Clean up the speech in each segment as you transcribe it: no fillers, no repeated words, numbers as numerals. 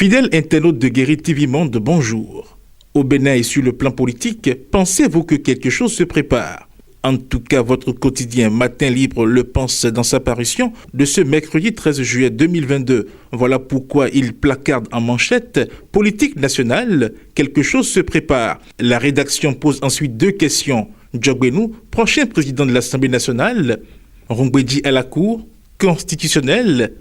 Fidèles internautes de Guéri TV Monde, bonjour. Au Bénin et sur le plan politique, pensez-vous que quelque chose se prépare? En tout cas, votre quotidien Matin Libre le pense dans sa parution de ce mercredi 13 juillet 2022. Voilà pourquoi il placarde en manchette « Politique nationale, quelque chose se prépare ». La rédaction pose ensuite deux questions. Djogbenou, prochain président de l'Assemblée nationale? Rongwedi à la Cour constitutionnelle?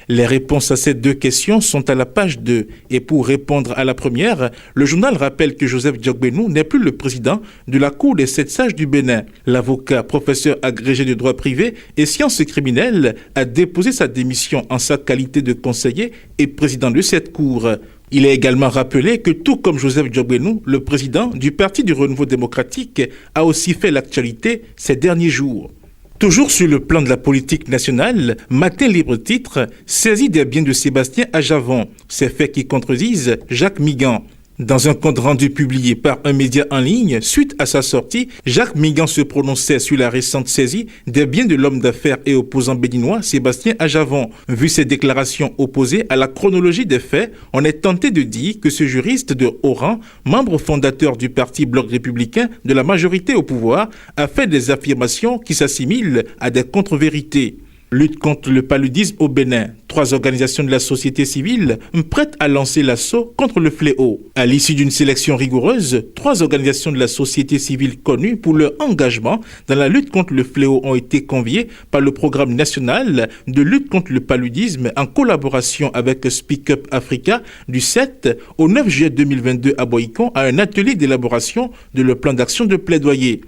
Les réponses à ces deux questions sont à la page 2. Et pour répondre à la première, le journal rappelle que Joseph Djogbenou n'est plus le président de la Cour des 7 sages du Bénin. L'avocat, professeur agrégé de droit privé et sciences criminelles, a déposé sa démission en sa qualité de conseiller et président de cette Cour. Il est également rappelé que tout comme Joseph Djogbenou, le président du Parti du Renouveau démocratique a aussi fait l'actualité ces derniers jours. Toujours sur le plan de la politique nationale, Matin Libre titre « Saisie des biens de Sébastien à Javon ». Ces faits qui contredisent Jacques Migan. Dans un compte rendu publié par un média en ligne, suite à sa sortie, Jacques Migan se prononçait sur la récente saisie des biens de l'homme d'affaires et opposant béninois Sébastien Ajavon. Vu ses déclarations opposées à la chronologie des faits, on est tenté de dire que ce juriste de haut rang, membre fondateur du parti Bloc républicain de la majorité au pouvoir, a fait des affirmations qui s'assimilent à des contre-vérités. Lutte contre le paludisme au Bénin. 3 organisations de la société civile prêtes à lancer l'assaut contre le fléau. À l'issue d'une sélection rigoureuse, 3 organisations de la société civile connues pour leur engagement dans la lutte contre le fléau ont été conviées par le programme national de lutte contre le paludisme en collaboration avec Speak Up Africa du 7 au 9 juillet 2022 à Boïcon à un atelier d'élaboration de leur plan d'action de plaidoyer.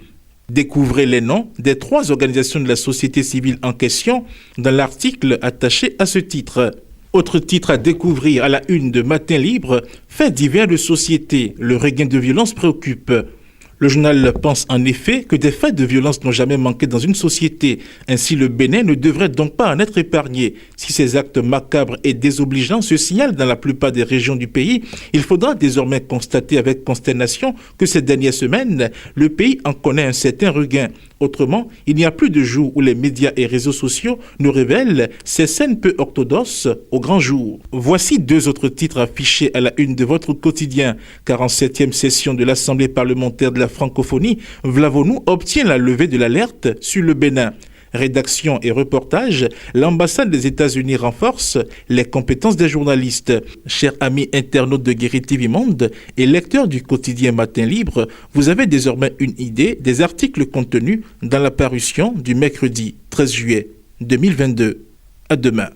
Découvrez les noms des 3 organisations de la société civile en question dans l'article attaché à ce titre. Autre titre à découvrir à la une de Matin Libre, faits divers de société, le regain de violence préoccupe. Le journal pense en effet que des faits de violence n'ont jamais manqué dans une société. Ainsi, le Bénin ne devrait donc pas en être épargné. Si ces actes macabres et désobligeants se signalent dans la plupart des régions du pays, il faudra désormais constater avec consternation que ces dernières semaines, le pays en connaît un certain regain. Autrement, il n'y a plus de jour où les médias et réseaux sociaux nous révèlent ces scènes peu orthodoxes au grand jour. Voici 2 autres titres affichés à la une de votre quotidien. 47e session de l'Assemblée parlementaire de la francophonie, Vlavonou obtient la levée de l'alerte sur le Bénin. Rédaction et reportage, l'ambassade des États-Unis renforce les compétences des journalistes. Chers amis internautes de Guéri TV Monde et lecteurs du quotidien Matin Libre, vous avez désormais une idée des articles contenus dans la parution du mercredi 13 juillet 2022. À demain.